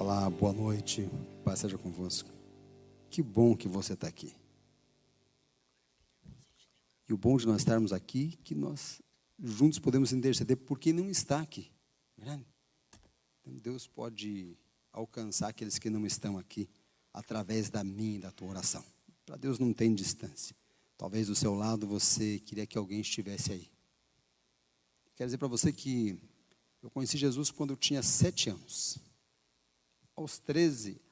Olá, boa noite, paz seja convosco. Que bom que você está aqui. E o bom de nós estarmos aqui, que nós juntos podemos interceder por quem não está aqui. Então, Deus pode alcançar aqueles que não estão aqui, através da minha e da tua oração. Para Deus não tem distância. Talvez do seu lado você queria que alguém estivesse aí. Quero dizer para você que eu conheci Jesus quando eu tinha 7 anos.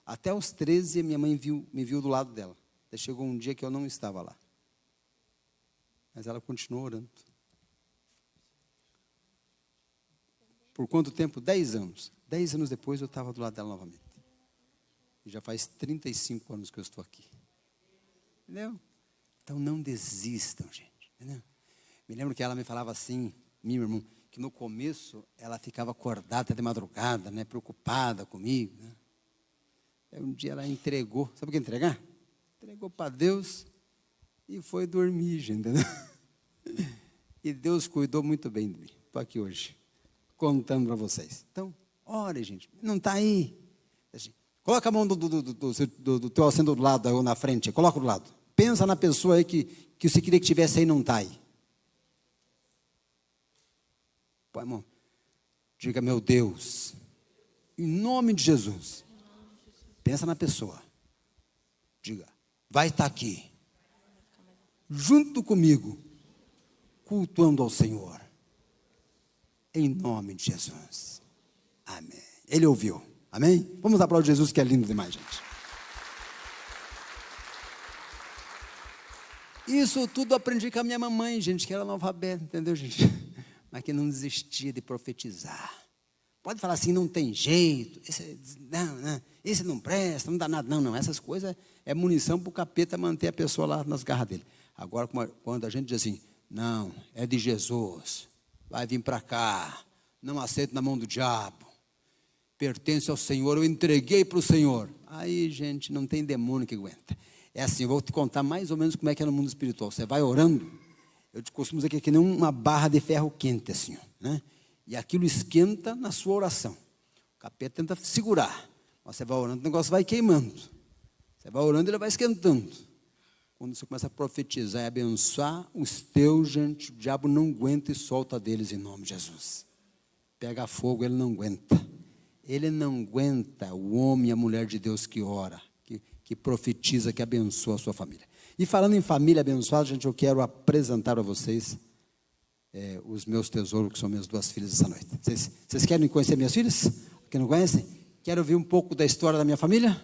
Até aos 13, minha mãe me viu do lado dela. Até chegou um dia que eu não estava lá. Mas ela continuou orando. Por quanto tempo? 10 anos. 10 anos depois eu estava do lado dela novamente. E já faz 35 anos que eu estou aqui. Entendeu? Então não desistam, gente. Entendeu? Me lembro que ela me falava assim, meu irmão, que no começo ela ficava acordada até de madrugada, né, preocupada comigo. Né? Aí um dia ela entregou, sabe o que é entregar? Entregou para Deus e foi dormir, gente. Entendeu? E Deus cuidou muito bem de mim. Estou aqui hoje, contando para vocês. Então, ore, gente. Não está aí. Assim, coloca a mão do teu assento do lado ou na frente. Coloca do lado. Pensa na pessoa aí que você queria que tivesse aí e não está aí. Pô, irmão, diga, meu Deus, em nome de Jesus, pensa na pessoa. Diga, vai estar aqui, junto comigo, cultuando ao Senhor. Em nome de Jesus. Amém. Ele ouviu. Amém? Vamos aplaudir Jesus, que é lindo demais, gente. Isso tudo aprendi com a minha mamãe, gente, que era analfabeta, entendeu, gente? Mas que não desistia de profetizar. Pode falar assim, não tem jeito, esse não presta, não dá nada. Não, essas coisas é munição para o capeta manter a pessoa lá nas garras dele. Agora, quando a gente diz assim, não, é de Jesus, vai vir para cá, não aceito na mão do diabo, pertence ao Senhor, eu entreguei para o Senhor. Aí, gente, não tem demônio que aguenta. É assim, eu vou te contar mais ou menos como é que é no mundo espiritual. Você vai orando, eu te costumo dizer que é que nem uma barra de ferro quente, assim, né? E aquilo esquenta na sua oração. O capeta tenta segurar, mas você vai orando, o negócio vai queimando. Você vai orando, ele vai esquentando. Quando você começa a profetizar e abençoar os teus, gente, o diabo não aguenta e solta deles em nome de Jesus. Pega fogo, ele não aguenta. Ele não aguenta o homem e a mulher de Deus que ora, que profetiza, que abençoa a sua família. E falando em família abençoada, gente, eu quero apresentar a vocês os meus tesouros, que são minhas 2 filhas essa noite. Vocês querem conhecer minhas filhas? Que não conhecem? Querem ouvir um pouco da história da minha família?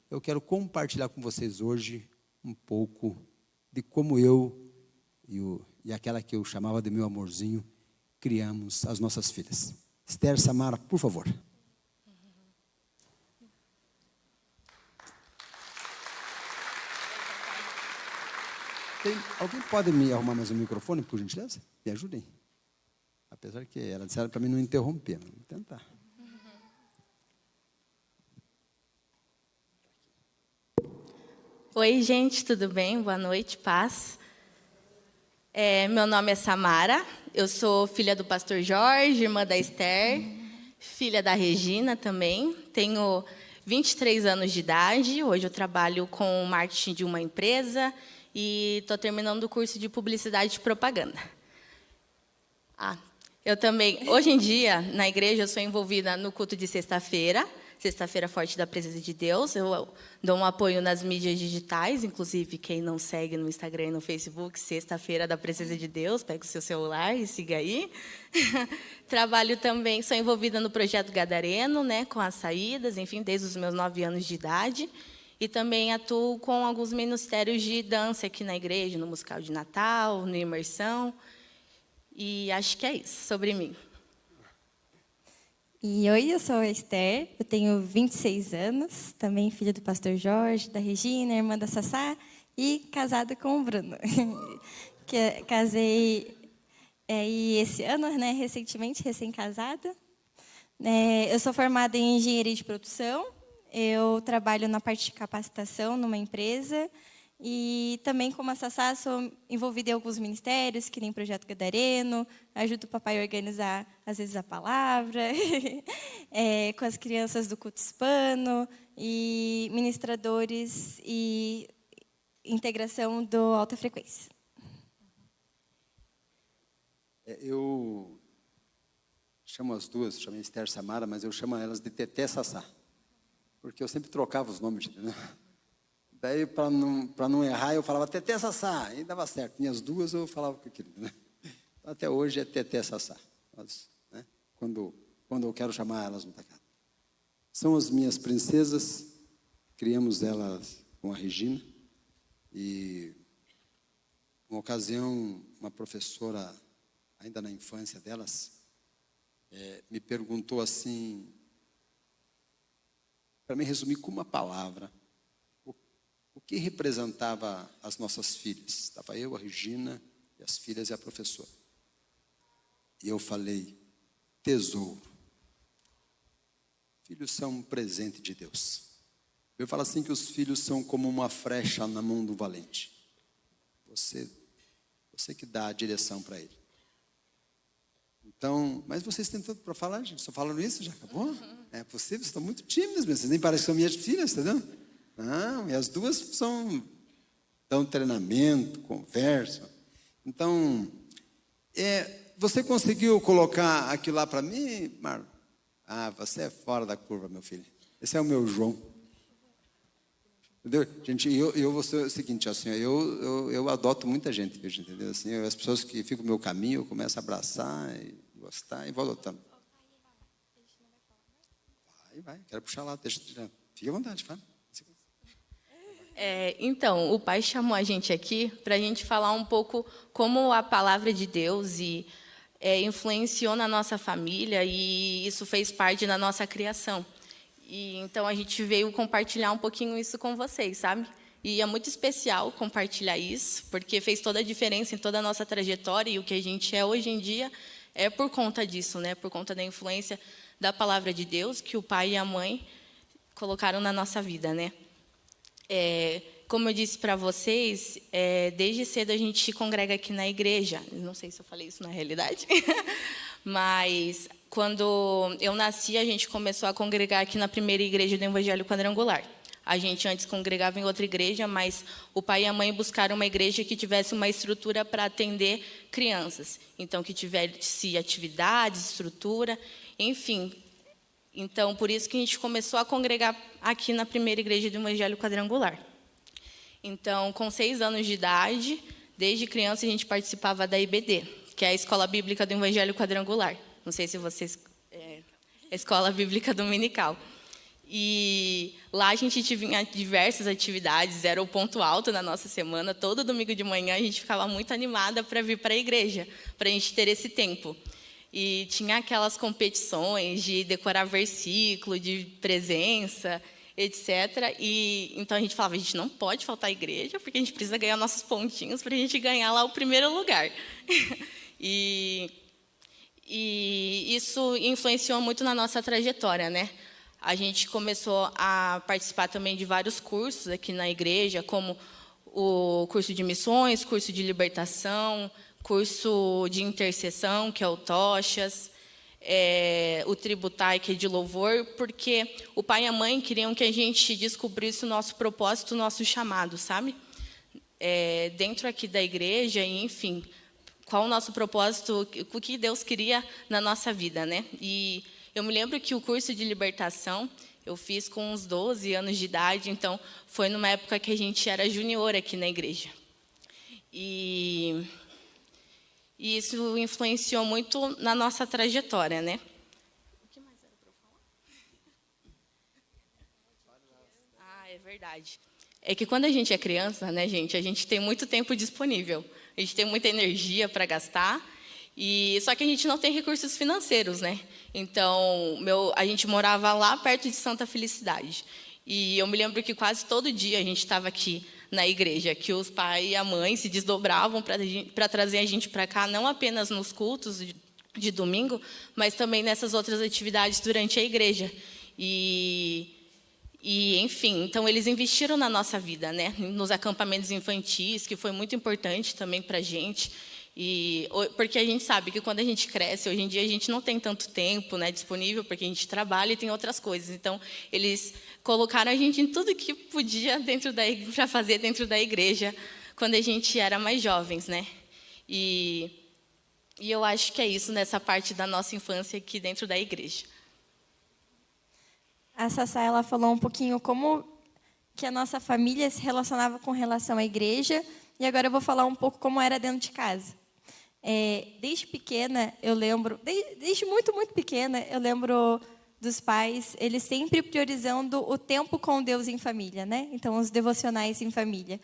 Eu quero compartilhar com vocês hoje um pouco de como eu e aquela que eu chamava de meu amorzinho, criamos as nossas filhas. Esther, Samara, por favor. Alguém pode me arrumar mais um microfone, por gentileza? Me ajudem. Apesar que ela disseram para mim não interromper. Vou tentar. Oi, gente, tudo bem? Boa noite, paz. Meu nome é Samara, eu sou filha do pastor Jorge, irmã da Esther, filha da Regina também. Tenho 23 anos de idade, hoje eu trabalho com marketing de uma empresa e estou terminando o curso de publicidade e propaganda. Eu também, hoje em dia, na igreja, eu sou envolvida no culto de sexta-feira forte da presença de Deus. Eu dou um apoio nas mídias digitais, inclusive quem não segue no Instagram e no Facebook, sexta-feira da presença de Deus, pega o seu celular e siga aí. Trabalho também, sou envolvida no projeto Gadareno, né, com as saídas, enfim, desde os meus 9 anos de idade. E também atuo com alguns ministérios de dança aqui na igreja, no musical de Natal, no Imersão. E acho que é isso, sobre mim. E oi, eu sou a Esther, eu tenho 26 anos, também filha do pastor Jorge, da Regina, irmã da Sassá, e casada com o Bruno. Casei esse ano, né, recentemente, recém-casada. Eu sou formada em engenharia de produção, eu trabalho na parte de capacitação numa empresa, E também, como a Sassá, sou envolvida em alguns ministérios, que nem Projeto Gadareno, ajudo o papai a organizar, às vezes, a palavra, com as crianças do culto hispano, e ministradores e integração do Alta Frequência. Eu chamo as duas, chamei Esther e Samara, mas eu chamo elas de Teté Sassá, porque eu sempre trocava os nomes, entendeu? Daí, para não errar, eu falava Teté Sassá, e dava certo. Tinha as duas, eu falava com aquilo, né? Até hoje é Teté Sassá, né? Quando eu quero chamar elas no teclado. São as minhas princesas, criamos elas com a Regina, e, uma ocasião, uma professora, ainda na infância delas, me perguntou assim, para me resumir com uma palavra, o que representava as nossas filhas. Estava eu, a Regina, e as filhas e a professora. E eu falei, tesouro. Filhos são um presente de Deus. Eu falo assim que os filhos são como uma flecha na mão do valente. Você que dá a direção para ele. Então, mas vocês têm tudo para falar, gente? Só falando isso, já acabou? É possível, vocês estão muito tímidas, vocês nem parecem que são minhas filhas, entendeu? Não, e as duas dão treinamento, conversam. Então, você conseguiu colocar aquilo lá para mim, Marlon? Ah, você é fora da curva, meu filho. Esse é o meu João. Entendeu? Gente, eu vou ser o seguinte, assim, eu adoto muita gente, entendeu? Assim, as pessoas que ficam no meu caminho, eu começo a abraçar e gostar e vou adotando. Vai, quero puxar lá, fique à vontade, fala. Então, o pai chamou a gente aqui para a gente falar um pouco como a palavra de Deus influenciou na nossa família e isso fez parte da nossa criação. E então a gente veio compartilhar um pouquinho isso com vocês, sabe? E é muito especial compartilhar isso, porque fez toda a diferença em toda a nossa trajetória e o que a gente é hoje em dia é por conta disso, né? Por conta da influência da palavra de Deus que o pai e a mãe colocaram na nossa vida, né? Como eu disse para vocês, desde cedo a gente congrega aqui na igreja. Não sei se eu falei isso na realidade, mas quando eu nasci, a gente começou a congregar aqui na primeira igreja do Evangelho Quadrangular. A gente antes congregava em outra igreja, mas o pai e a mãe buscaram uma igreja que tivesse uma estrutura para atender crianças. Então, que tivesse atividades, estrutura, enfim. Então, por isso que a gente começou a congregar aqui na primeira igreja do Evangelho Quadrangular. Então, com 6 anos de idade, desde criança, a gente participava da IBD, que é a Escola Bíblica do Evangelho Quadrangular. Não sei se vocês... a Escola Bíblica Dominical. E lá a gente tinha diversas atividades, era o ponto alto na nossa semana. Todo domingo de manhã a gente ficava muito animada para vir para a igreja, para a gente ter esse tempo. E tinha aquelas competições de decorar versículo, de presença, etc. E então a gente falava, a gente não pode faltar à igreja, porque a gente precisa ganhar nossos pontinhos para a gente ganhar lá o primeiro lugar. E isso influenciou muito na nossa trajetória, né? A gente começou a participar também de vários cursos aqui na igreja, como o curso de missões, curso de libertação, curso de intercessão, que é o Tochas, o Tributai, que é de louvor, porque o pai e a mãe queriam que a gente descobrisse o nosso propósito, o nosso chamado, sabe? Dentro aqui da igreja, e, enfim, qual o nosso propósito, o que Deus queria na nossa vida, né? E eu me lembro que o curso de libertação eu fiz com uns 12 anos de idade, então foi numa época que a gente era junior aqui na igreja. E isso influenciou muito na nossa trajetória, né? O que mais era para eu falar? É verdade. É que quando a gente é criança, né, gente, a gente tem muito tempo disponível. A gente tem muita energia para gastar. Só que a gente não tem recursos financeiros, né? Então, a gente morava lá perto de Santa Felicidade. E eu me lembro que quase todo dia a gente estava aqui na igreja, que os pais e a mãe se desdobravam para trazer a gente para cá, não apenas nos cultos de domingo, mas também nessas outras atividades durante a igreja. E E, enfim, então eles investiram na nossa vida, né? Nos acampamentos infantis, que foi muito importante também para a gente. Porque a gente sabe que quando a gente cresce, hoje em dia a gente não tem tanto tempo, né, disponível, porque a gente trabalha e tem outras coisas. Então, eles colocaram a gente em tudo que podia para fazer dentro da igreja, quando a gente era mais jovens, né? E eu acho que é isso nessa parte da nossa infância aqui dentro da igreja. A Sassá, ela falou um pouquinho como que a nossa família se relacionava com relação à igreja, e agora eu vou falar um pouco como era dentro de casa. Desde pequena, eu lembro, desde muito, muito pequena, eu lembro dos pais, eles sempre priorizando o tempo com Deus em família, né? Então, os devocionais em família.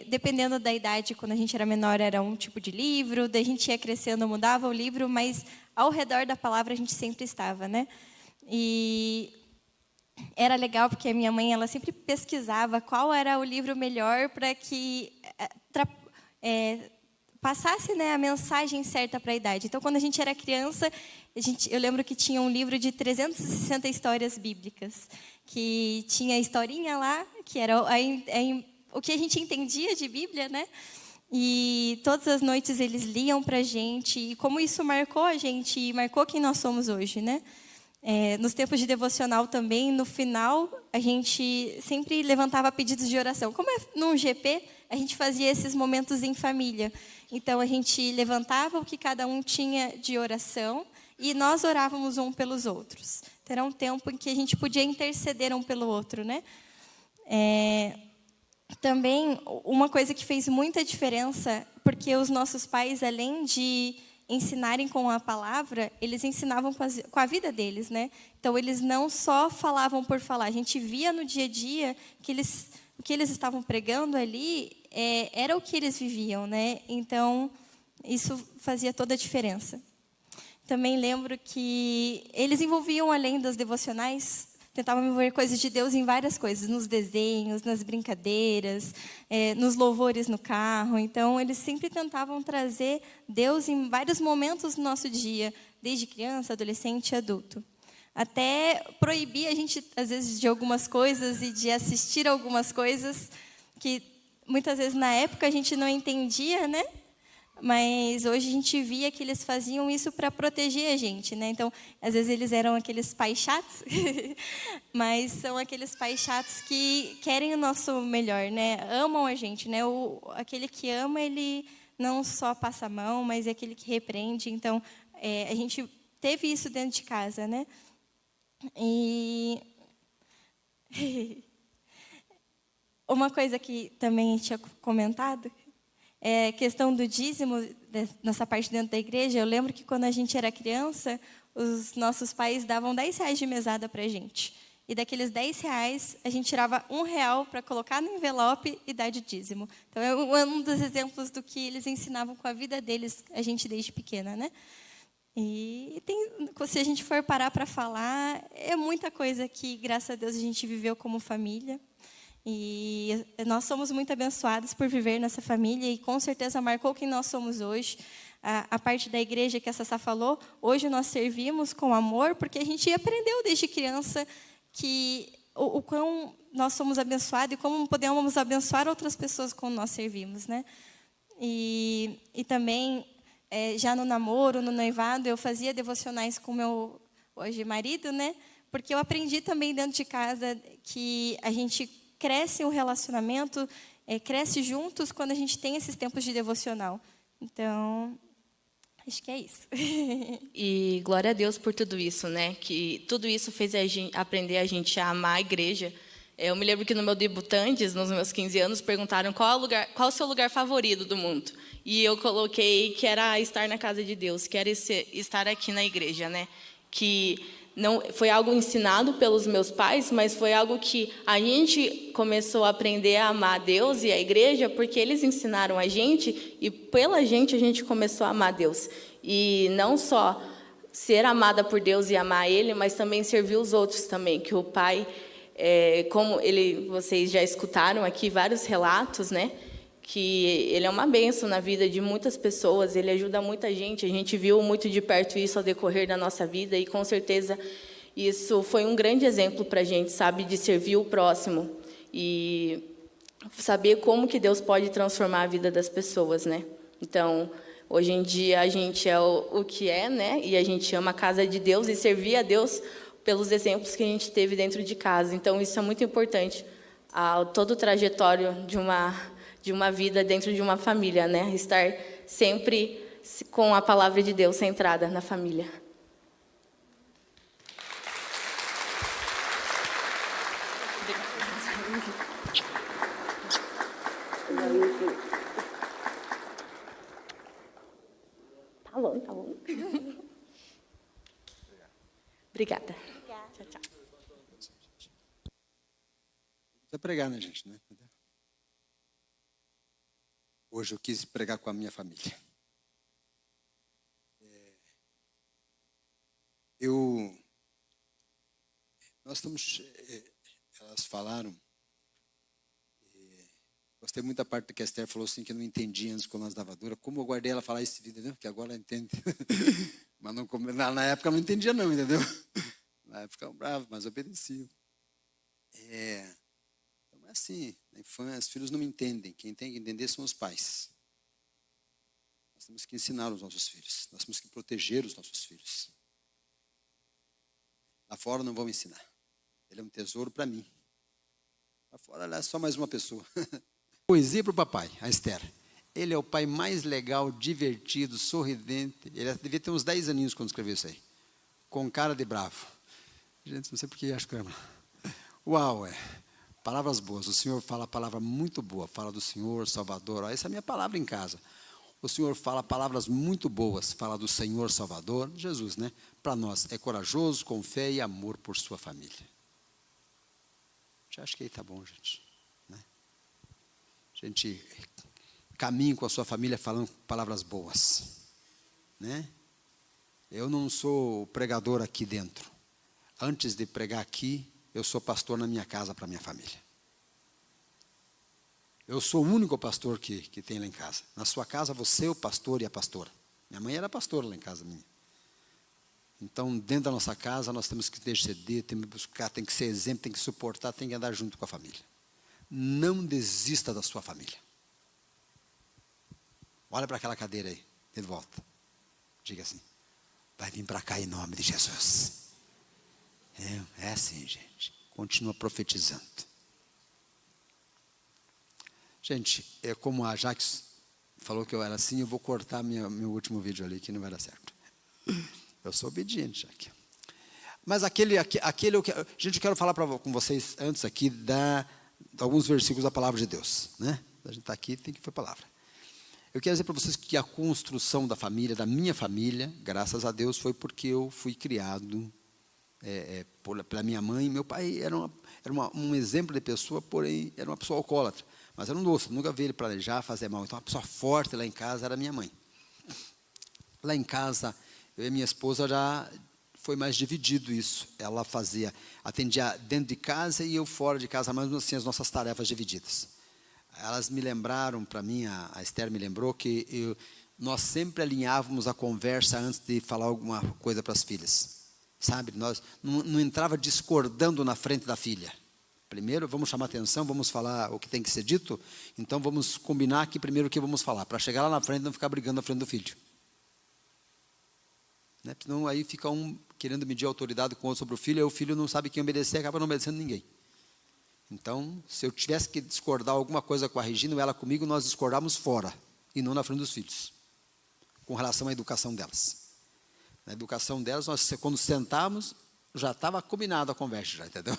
Dependendo da idade, quando a gente era menor, era um tipo de livro, daí a gente ia crescendo, mudava o livro, mas ao redor da palavra a gente sempre estava, né? E era legal porque a minha mãe, ela sempre pesquisava qual era o livro melhor para que passasse, né, a mensagem certa para a idade. Então, quando a gente era criança, eu lembro que tinha um livro de 360 histórias bíblicas, que tinha a historinha lá, que era o que a gente entendia de Bíblia, né? E todas as noites eles liam para a gente, e como isso marcou a gente, e marcou quem nós somos hoje, né? Nos tempos de devocional também, no final, a gente sempre levantava pedidos de oração. Como é num GP, a gente fazia esses momentos em família. Então, a gente levantava o que cada um tinha de oração e nós orávamos um pelos outros. Então, era um tempo em que a gente podia interceder um pelo outro, né? Também, uma coisa que fez muita diferença, porque os nossos pais, além de ensinarem com a palavra, eles ensinavam com a vida deles, né? Então, eles não só falavam por falar. A gente via no dia a dia que o que eles estavam pregando ali era o que eles viviam, né? Então, isso fazia toda a diferença. Também lembro que eles envolviam, além das devocionais, tentavam envolver coisas de Deus em várias coisas, nos desenhos, nas brincadeiras, nos louvores no carro. Então, eles sempre tentavam trazer Deus em vários momentos do nosso dia, desde criança, adolescente e adulto. Até proibir a gente, às vezes, de algumas coisas e de assistir algumas coisas que, muitas vezes, na época, a gente não entendia, né? Mas hoje a gente via que eles faziam isso para proteger a gente, né? Então, às vezes eles eram aqueles pais chatos, mas são aqueles pais chatos que querem o nosso melhor, né? Amam a gente, né? Aquele que ama, ele não só passa a mão, mas é aquele que repreende. Então, a gente teve isso dentro de casa, né? E uma coisa que também a gente tinha comentado, questão do dízimo, nessa parte dentro da igreja. Eu lembro que quando a gente era criança, os nossos pais davam R$10 de mesada para a gente. E daqueles R$10, a gente tirava R$1 para colocar no envelope e dar de dízimo. Então, é um dos exemplos do que eles ensinavam com a vida deles, a gente desde pequena, né? E se a gente for parar para falar, é muita coisa que, graças a Deus, a gente viveu como família. E nós somos muito abençoados por viver nessa família e, com certeza, marcou quem nós somos hoje. A parte da igreja que a Sassá falou, hoje nós servimos com amor, porque a gente aprendeu desde criança que o quão nós somos abençoados e como podemos abençoar outras pessoas quando nós servimos, né? E também, já no namoro, no noivado, eu fazia devocionais com o meu hoje marido, né? Porque eu aprendi também dentro de casa que a gente cresce um relacionamento, cresce juntos quando a gente tem esses tempos de devocional. Então, acho que é isso. E glória a Deus por tudo isso, né? Que tudo isso fez aprender a gente a amar a igreja. Eu me lembro que no meu debutantes, nos meus 15 anos, perguntaram qual o seu lugar favorito do mundo. E eu coloquei que era estar na casa de Deus, que era estar aqui na igreja, né? Que não foi algo ensinado pelos meus pais, mas foi algo que a gente começou a aprender a amar a Deus e a igreja, porque eles ensinaram a gente, e pela gente a gente começou a amar a Deus. E não só ser amada por Deus e amar Ele, mas também servir os outros também, que o Pai, vocês já escutaram aqui vários relatos, né? Que Ele é uma bênção na vida de muitas pessoas, Ele ajuda muita gente. A gente viu muito de perto isso ao decorrer da nossa vida, e com certeza Isso foi um grande exemplo para a gente, sabe, de servir o próximo e saber como que Deus pode transformar a vida das pessoas, né? Então, hoje em dia a gente é o que é, né? E a gente ama a casa de Deus e servir a Deus pelos exemplos que a gente teve dentro de casa. Então, isso é muito importante, todo o trajetório de uma vida dentro de uma família, né? Estar sempre com a palavra de Deus centrada na família. Tá bom, tá bom. Obrigada. Tchau, tchau. Precisa pregar, né, gente? Né? Hoje eu quis pregar com a minha família. Nós estamos, elas falaram, gostei muito da parte que a Esther falou assim, que eu não entendi antes quando nós dava dura. Como eu guardei ela falar esse vídeo, entendeu? Que agora ela entende. Mas não, na época eu não entendia não, entendeu? Na época eu bravo, mas obedecia. Então é assim, na infância, os filhos não me entendem. Quem tem que entender são os pais. Nós temos que ensinar os nossos filhos. Nós temos que proteger os nossos filhos. Lá fora não vão me ensinar. Ele é um tesouro para mim. Lá fora ela é só mais uma pessoa. Poesia para o papai, a Esther. Ele é o pai mais legal, divertido, sorridente. Ele devia ter uns 10 aninhos quando escreveu isso aí. Com cara de bravo. Gente, não sei por que acho que... Uau, palavras boas. O Senhor fala a palavra muito boa. Fala do Senhor, Salvador. Essa é a minha palavra em casa. O Senhor fala palavras muito boas. Fala do Senhor, Salvador, Jesus, né? Para nós, é corajoso, com fé e amor por sua família. Já acho que aí está bom, gente. Né? Gente, caminhe com a sua família falando palavras boas. Né? Eu não sou pregador aqui dentro. Antes de pregar aqui, eu sou pastor na minha casa para minha família. Eu sou o único pastor que tem lá em casa. Na sua casa, você é o pastor e a pastora. Minha mãe era pastora lá em casa minha. Então, dentro da nossa casa, nós temos que interceder, temos que buscar, tem que ser exemplo, tem que suportar, tem que andar junto com a família. Não desista da sua família. Olha para aquela cadeira aí, de volta. Diga assim, vai vir para cá em nome de Jesus. É assim, gente. Continua profetizando. Gente, é como a Jax falou que eu era assim, eu vou cortar meu último vídeo ali, que não vai dar certo. Eu sou obediente, Jax. Mas gente, eu quero falar com vocês antes aqui de alguns versículos da palavra de Deus. Né? A gente está aqui, tem que ir para a palavra. Eu quero dizer para vocês que a construção da família, da minha família, graças a Deus, foi porque eu fui criado pela minha mãe. Meu pai era um exemplo de pessoa, porém era uma pessoa alcoólatra. Mas era um doce, nunca vi ele planejar, fazer mal. Então, uma pessoa forte lá em casa era minha mãe. Lá em casa, eu e minha esposa já foi mais dividido isso. Ela atendia dentro de casa e eu fora de casa, mas assim as nossas tarefas divididas. Elas me lembraram, para mim, a Esther me lembrou, que nós sempre alinhávamos a conversa antes de falar alguma coisa para as filhas. Sabe, nós não entrava discordando na frente da filha. Primeiro, vamos chamar atenção, vamos falar o que tem que ser dito. Então, vamos combinar aqui primeiro o que vamos falar, para chegar lá na frente e não ficar brigando na frente do filho. Né? Senão, aí fica um querendo medir autoridade com o outro sobre o filho, e o filho não sabe quem obedecer, acaba não obedecendo ninguém. Então, se eu tivesse que discordar alguma coisa com a Regina ou ela comigo, nós discordávamos fora, e não na frente dos filhos, com relação à educação delas. Na educação delas, nós, quando sentávamos, já estava combinado a conversa, já, entendeu?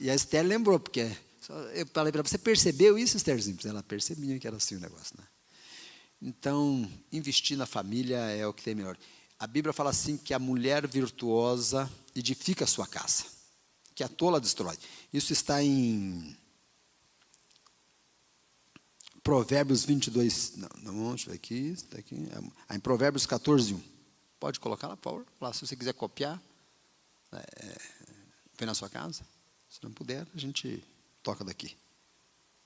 E a Esther lembrou, porque eu falei para ela, você percebeu isso, Estherzinho? Ela percebia que era assim o negócio. Né? Então, investir na família é o que tem melhor. A Bíblia fala assim, que a mulher virtuosa edifica a sua casa, que a tola destrói. Isso está em Provérbios 22, não, deixa eu ver aqui, está aqui, em Provérbios 14, 1. Pode colocar lá, por favor, lá, se você quiser copiar, vem na sua casa. Se não puder, a gente toca daqui.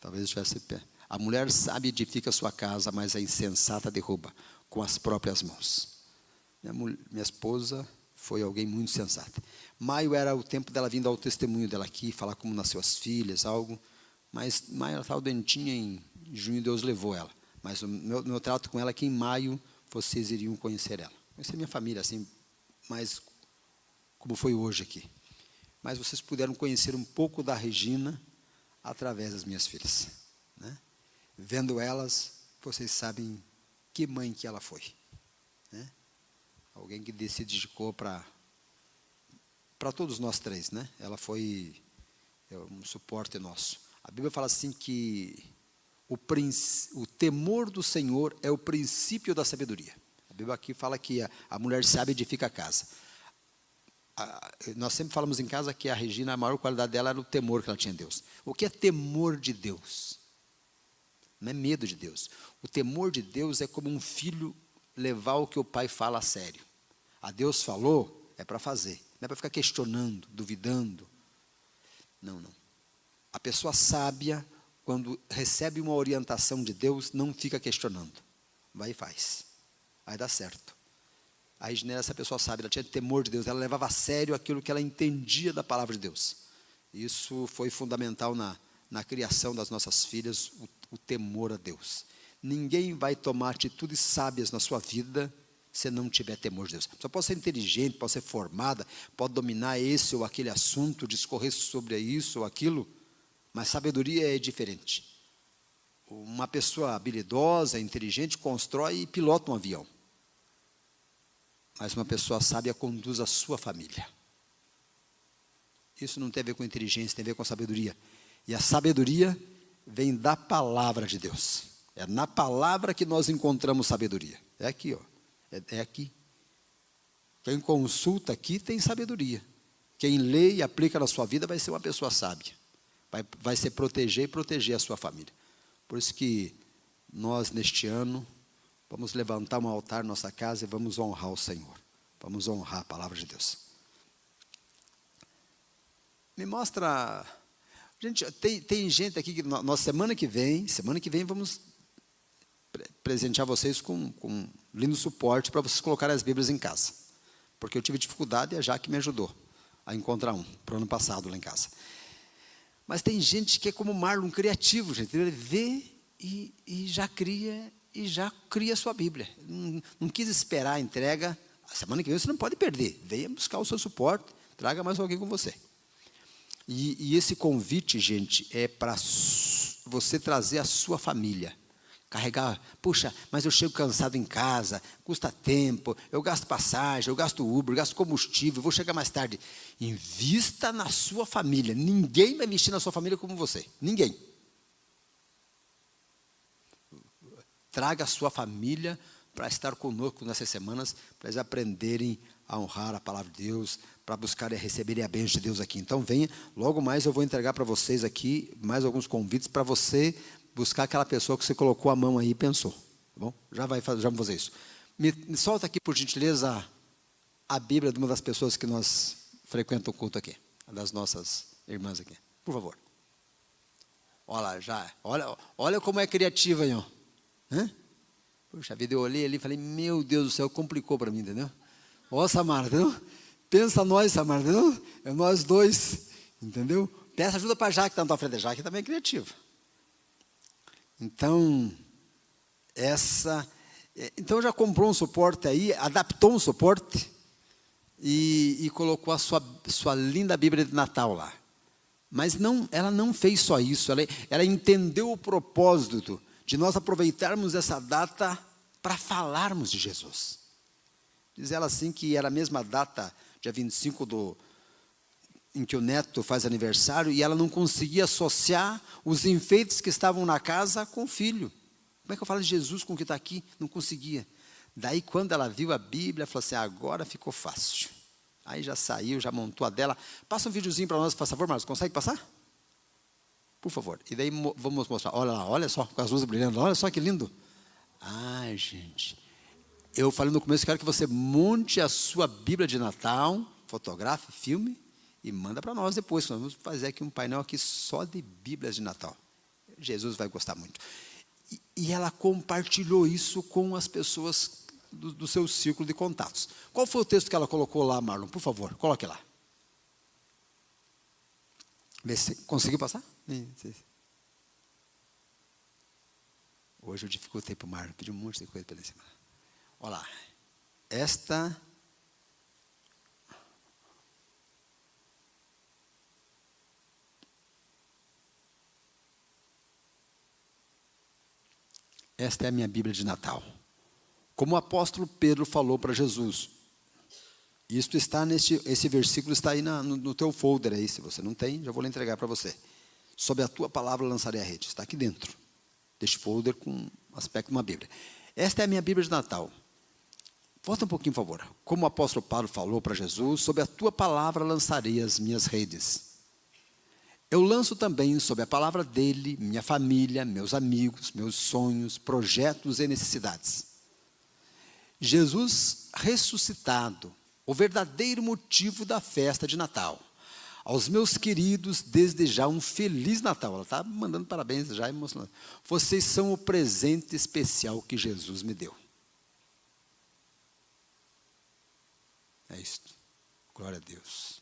Talvez estivesse pé. A mulher sábia edifica a sua casa, mas a insensata derruba com as próprias mãos. Minha esposa foi alguém muito sensata. Maio era o tempo dela vir dar o testemunho dela aqui, falar como nasceu as filhas, algo. Mas maio ela estava doentinha, em junho Deus levou ela. Mas o meu trato com ela é que em maio vocês iriam conhecer ela. Conhecer minha família, assim, mais como foi hoje aqui. Mas vocês puderam conhecer um pouco da Regina através das minhas filhas, né? Vendo elas, vocês sabem que mãe que ela foi, né? Alguém que se dedicou para todos nós três, né? Ela foi um suporte nosso. A Bíblia fala assim que o temor do Senhor é o princípio da sabedoria. A Bíblia aqui fala que a mulher sábia edifica a casa. Nós sempre falamos em casa que a Regina, a maior qualidade dela era o temor que ela tinha em Deus. O que é temor de Deus? Não é medo de Deus. O temor de Deus é como um filho levar o que o pai fala a sério. A Deus falou, é para fazer. Não é para ficar questionando, duvidando. Não, não. A pessoa sábia, quando recebe uma orientação de Deus, não fica questionando. Vai e faz. Vai dar certo. A Regina era essa pessoa sábia, ela tinha temor de Deus, ela levava a sério aquilo que ela entendia da palavra de Deus. Isso foi fundamental na criação das nossas filhas, o temor a Deus. Ninguém vai tomar atitudes sábias na sua vida se não tiver temor de Deus. A pessoa pode ser inteligente, pode ser formada, pode dominar esse ou aquele assunto, discorrer sobre isso ou aquilo, mas sabedoria é diferente. Uma pessoa habilidosa, inteligente, constrói e pilota um avião. Mas uma pessoa sábia conduz a sua família. Isso não tem a ver com inteligência, tem a ver com sabedoria. E a sabedoria vem da palavra de Deus. É na palavra que nós encontramos sabedoria. É aqui, ó. É aqui. Quem consulta aqui tem sabedoria. Quem lê e aplica na sua vida vai ser uma pessoa sábia. Vai se proteger e proteger a sua família. Por isso que nós, neste ano, vamos levantar um altar na nossa casa e vamos honrar o Senhor. Vamos honrar a palavra de Deus. Me mostra... Gente, tem gente aqui que nós semana que vem vamos presentear vocês com um lindo suporte para vocês colocarem as Bíblias em casa. Porque eu tive dificuldade e a Jaque me ajudou a encontrar para o ano passado lá em casa. Mas tem gente que é como Marlon, criativo, gente. Ele vê e já cria a sua Bíblia. Não quis esperar a entrega. A semana que vem você não pode perder. Venha buscar o seu suporte, traga mais alguém com você. E esse convite, gente, é para você trazer a sua família. Carregar, puxa, mas eu chego cansado em casa, custa tempo, eu gasto passagem, eu gasto Uber, eu gasto combustível, eu vou chegar mais tarde. Invista na sua família. Ninguém vai investir na sua família como você. Ninguém. Traga a sua família para estar conosco nessas semanas, para eles aprenderem a honrar a palavra de Deus, para buscarem receberem a bênção de Deus aqui. Então venha, logo mais eu vou entregar para vocês aqui mais alguns convites para você buscar aquela pessoa que você colocou a mão aí e pensou. Tá bom? Já vamos fazer isso. Me solta aqui, por gentileza, a Bíblia de uma das pessoas que nós frequentamos o culto aqui, das nossas irmãs aqui. Por favor. Olha como é criativa, hein? Hã? Puxa vida, eu olhei ali e falei, meu Deus do céu, complicou para mim, entendeu? Ó, Samara, entendeu? Pensa nós, Samara, entendeu? É nós dois, entendeu? Peça ajuda para a Jaque, que está na tua frente. A Jaque também é criativa. Então, então já comprou um suporte aí, adaptou um suporte e colocou a sua linda Bíblia de Natal lá. Mas ela não fez só isso, ela entendeu o propósito de nós aproveitarmos essa data para falarmos de Jesus. Diz ela assim que era a mesma data, dia 25 em que o neto faz aniversário, e ela não conseguia associar os enfeites que estavam na casa com o filho. Como é que eu falo de Jesus com o que está aqui? Não conseguia. Daí, quando ela viu a Bíblia, falou assim, agora ficou fácil. Aí já saiu, já montou a dela. Passa um videozinho para nós, por favor, Marcos, consegue passar? Por favor. E daí vamos mostrar. Olha lá, olha só, com as luzes brilhando. Olha só que lindo. Ai, gente. Eu falei no começo, quero que você monte a sua Bíblia de Natal, fotografe, filme, e manda para nós depois. Nós vamos fazer aqui um painel aqui só de Bíblias de Natal. Jesus vai gostar muito. E ela compartilhou isso com as pessoas do seu círculo de contatos. Qual foi o texto que ela colocou lá, Marlon? Por favor, coloque lá. Vê se conseguiu passar? Hoje eu dificultei para o Marlon, pedi um monte de coisa para ele. Olha lá. Esta é a minha Bíblia de Natal. Como o apóstolo Pedro falou para Jesus. Isto está esse versículo está aí no teu folder aí. Se você não tem, já vou lhe entregar para você. Sob a tua palavra lançarei a rede. Está aqui dentro deste folder com aspecto de uma Bíblia. Esta é a minha Bíblia de Natal. Volta um pouquinho, por favor. Como o apóstolo Paulo falou para Jesus, sob a tua palavra lançarei as minhas redes. Eu lanço também sob a palavra dele, minha família, meus amigos, meus sonhos, projetos e necessidades. Jesus ressuscitado, o verdadeiro motivo da festa de Natal. Aos meus queridos, desde já um Feliz Natal. Ela está mandando parabéns já, emocionando. Vocês são o presente especial que Jesus me deu. É isto. Glória a Deus.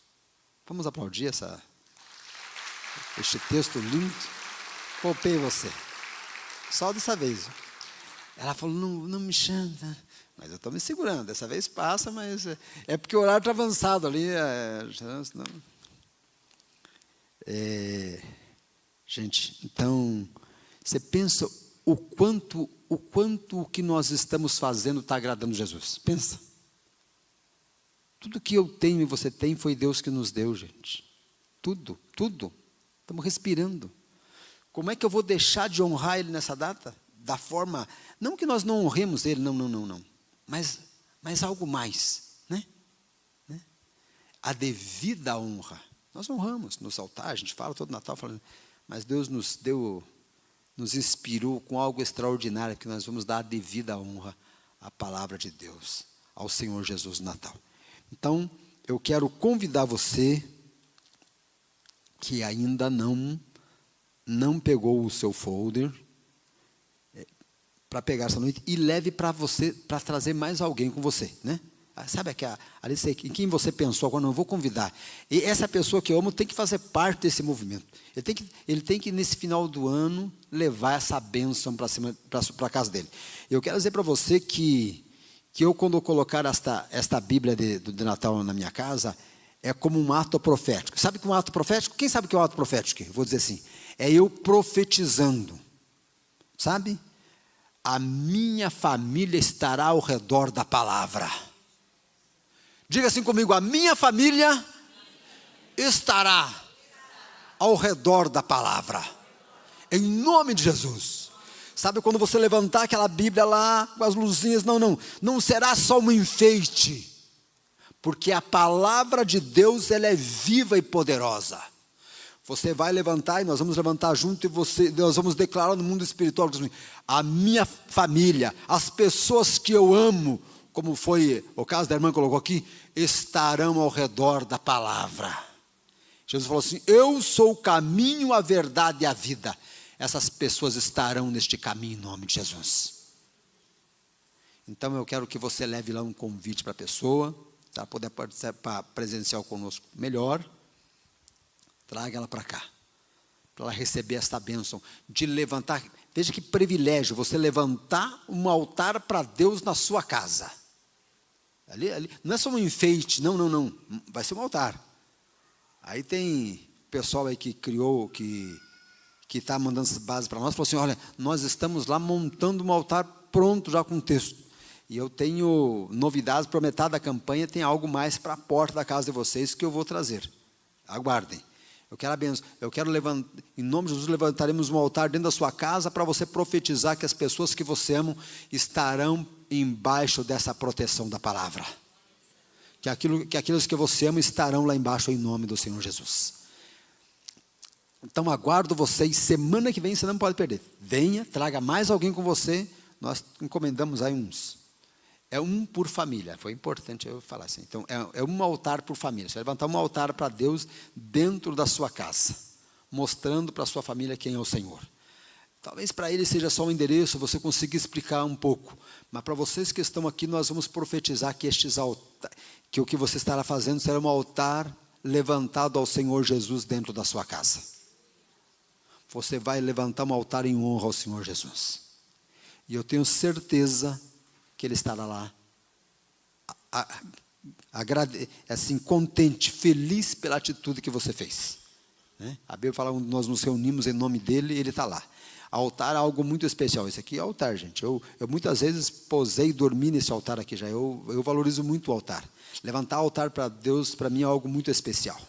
Vamos aplaudir este texto lindo. Poupei você. Só dessa vez. Ela falou, não me chama. Mas eu estou me segurando. Dessa vez passa, mas é porque o horário está avançado ali. Gente, então, você pensa o quanto o que nós estamos fazendo está agradando Jesus. Pensa. Tudo que eu tenho e você tem foi Deus que nos deu, gente. Tudo. Estamos respirando. Como é que eu vou deixar de honrar Ele nessa data? Da forma, não que nós não honremos Ele, não. Mas algo mais, né? A devida honra. Nós honramos nos altares, a gente fala todo Natal, falando, mas Deus nos inspirou com algo extraordinário, que nós vamos dar a devida honra à palavra de Deus, ao Senhor Jesus no Natal. Então, eu quero convidar você, que ainda não pegou o seu folder, para pegar essa noite, e leve para você, para trazer mais alguém com você, né? Sabe ali em quem você pensou, agora não, eu vou convidar. E essa pessoa que eu amo tem que fazer parte desse movimento. Ele tem que nesse final do ano, levar essa bênção para a casa dele. Eu quero dizer para você que eu, quando eu colocar esta Bíblia de Natal na minha casa, é como um ato profético. Sabe que um ato profético? Quem sabe o que é um ato profético? Eu vou dizer assim, é eu profetizando. Sabe? A minha família estará ao redor da palavra. Diga assim comigo, a minha família estará ao redor da palavra. Em nome de Jesus. Sabe quando você levantar aquela Bíblia lá, com as luzinhas, não será só um enfeite. Porque a palavra de Deus, ela é viva e poderosa. Você vai levantar e nós vamos levantar junto e nós vamos declarar no mundo espiritual, a minha família, as pessoas que eu amo, como foi o caso da irmã que colocou aqui, estarão ao redor da palavra. Jesus falou assim, eu sou o caminho, a verdade e a vida. Essas pessoas estarão neste caminho em nome de Jesus. Então eu quero que você leve lá um convite para a pessoa, para poder participar presencial conosco melhor. Traga ela para cá, para ela receber esta bênção de levantar. Veja que privilégio você levantar um altar para Deus na sua casa. Ali, não é só um enfeite, não. Vai ser um altar. Aí tem pessoal aí que criou, que está mandando essas bases para nós, falou assim, olha, nós estamos lá montando um altar pronto já com texto. E eu tenho novidades, para metade da campanha tem algo mais para a porta da casa de vocês que eu vou trazer. Aguardem. Eu quero a bênção. Eu quero levantar, em nome de Jesus, levantaremos um altar dentro da sua casa para você profetizar que as pessoas que você ama estarão embaixo dessa proteção da palavra. Que aqueles que você ama estarão lá embaixo em nome do Senhor Jesus. Então aguardo vocês, semana que vem você não pode perder. Venha, traga mais alguém com você. Nós encomendamos aí uns. É um por família, foi importante eu falar assim. Então, é um altar por família. Você vai levantar um altar para Deus dentro da sua casa, mostrando para a sua família quem é o Senhor. Talvez para ele seja só um endereço, você consiga explicar um pouco. Mas para vocês que estão aqui, nós vamos profetizar que que o que você estará fazendo será um altar levantado ao Senhor Jesus dentro da sua casa. Você vai levantar um altar em honra ao Senhor Jesus. E eu tenho certeza que Ele estará lá, assim, contente, feliz pela atitude que você fez. A Bíblia fala, nós nos reunimos em nome dEle, Ele está lá. Altar é algo muito especial. Esse aqui é altar, gente. Eu muitas vezes posei e dormi nesse altar aqui já. Eu valorizo muito o altar. Levantar altar para Deus, para mim, é algo muito especial.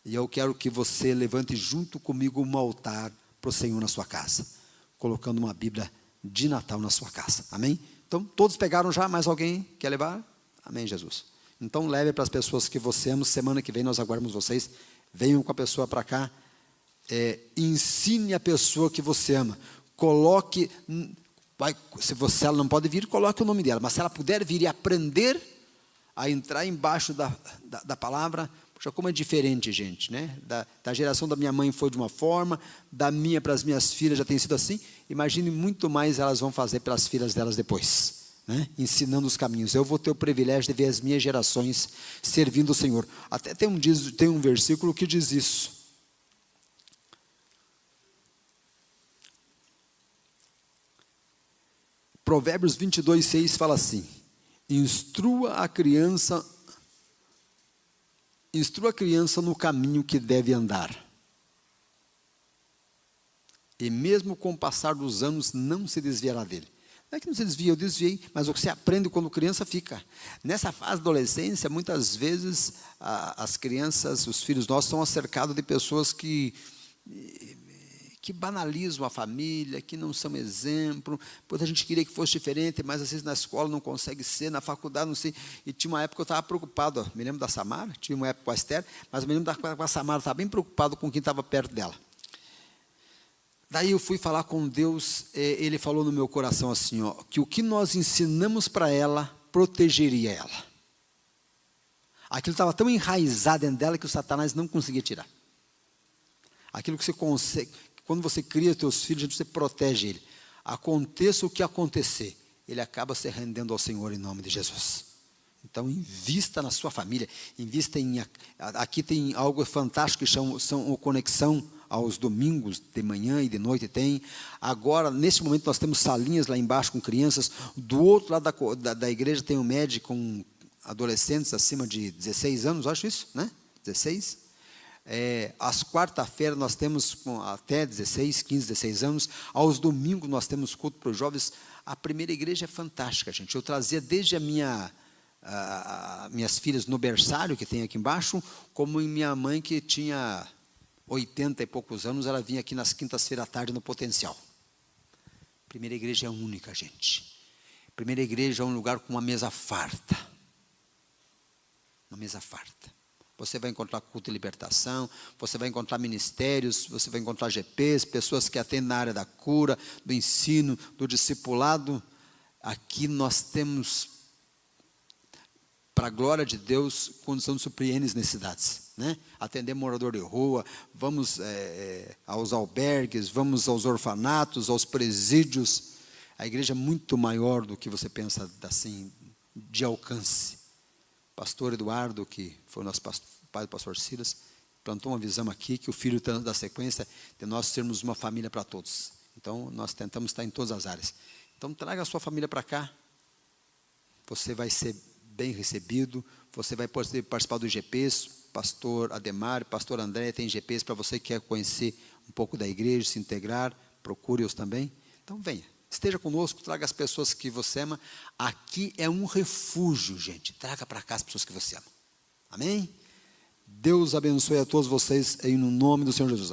E eu quero que você levante junto comigo um altar para o Senhor na sua casa, colocando uma Bíblia de Natal na sua casa. Amém? Então, todos pegaram já? Mais alguém quer levar? Amém, Jesus. Então, leve para as pessoas que você ama. Semana que vem nós aguardamos vocês. Venham com a pessoa para cá. Ensine a pessoa que você ama. Coloque, se ela não pode vir, coloque o nome dela. Mas se ela puder vir e aprender a entrar embaixo da palavra, puxa, como é diferente, gente, né? Da geração da minha mãe foi de uma forma, da minha para as minhas filhas já tem sido assim. Imagine muito mais elas vão fazer pelas filhas delas depois, né? Ensinando os caminhos. Eu vou ter o privilégio de ver as minhas gerações servindo o Senhor. Até tem um versículo que diz isso. Provérbios 22:6 fala assim: instrua a criança no caminho que deve andar, e mesmo com o passar dos anos não se desviará dele. Não é que não se desvia, eu desviei, mas o que você aprende quando criança fica. Nessa fase da adolescência, muitas vezes as crianças, os filhos nossos são cercados de pessoas que banalizam a família, que não são exemplo. Pois a gente queria que fosse diferente, mas às vezes na escola não consegue ser, na faculdade não sei. E tinha uma época que eu estava preocupado, me lembro da Samara, tive uma época com a Esther, mas me lembro com a Samara, estava bem preocupado com quem estava perto dela. Daí eu fui falar com Deus, Ele falou no meu coração assim, que o que nós ensinamos para ela, protegeria ela. Aquilo estava tão enraizado dentro dela que o Satanás não conseguia tirar. Aquilo que você consegue, quando você cria os teus filhos, você protege ele. Aconteça o que acontecer, ele acaba se rendendo ao Senhor em nome de Jesus. Então, invista na sua família, invista em... Aqui tem algo fantástico que são conexão aos domingos, de manhã e de noite tem. Agora, nesse momento, nós temos salinhas lá embaixo com crianças. Do outro lado da igreja tem um médico com adolescentes acima de 16 anos, acho isso, né? 16. Às quarta-feiras nós temos até 16, 15, 16 anos. Aos domingos nós temos culto para os jovens. A primeira igreja é fantástica, gente. Eu trazia desde minhas filhas no berçário, que tem aqui embaixo, como em minha mãe, que tinha 80 e poucos anos, ela vinha aqui nas quintas-feiras à tarde no Potencial. Primeira igreja é única, gente. Primeira igreja é um lugar com uma mesa farta. Uma mesa farta. Você vai encontrar culto de libertação, você vai encontrar ministérios, você vai encontrar GPs, pessoas que atendem na área da cura, do ensino, do discipulado. Aqui nós temos, para a glória de Deus, condição de suprir necessidades, né? Atender morador de rua, vamos aos albergues, vamos aos orfanatos, aos presídios. A igreja é muito maior do que você pensa, assim, de alcance. Pastor Eduardo, que foi o nosso pai do pastor Silas, plantou uma visão aqui, que o filho da sequência, de nós sermos uma família para todos. Então, nós tentamos estar em todas as áreas. Então, traga a sua família para cá, você vai ser bem recebido, você vai poder participar dos GPs, pastor Ademar, pastor André, tem GPs para você que quer conhecer um pouco da igreja, se integrar, procure-os também. Então, venha. Esteja conosco, traga as pessoas que você ama. Aqui é um refúgio, gente. Traga para cá as pessoas que você ama. Amém? Deus abençoe a todos vocês em nome do Senhor Jesus.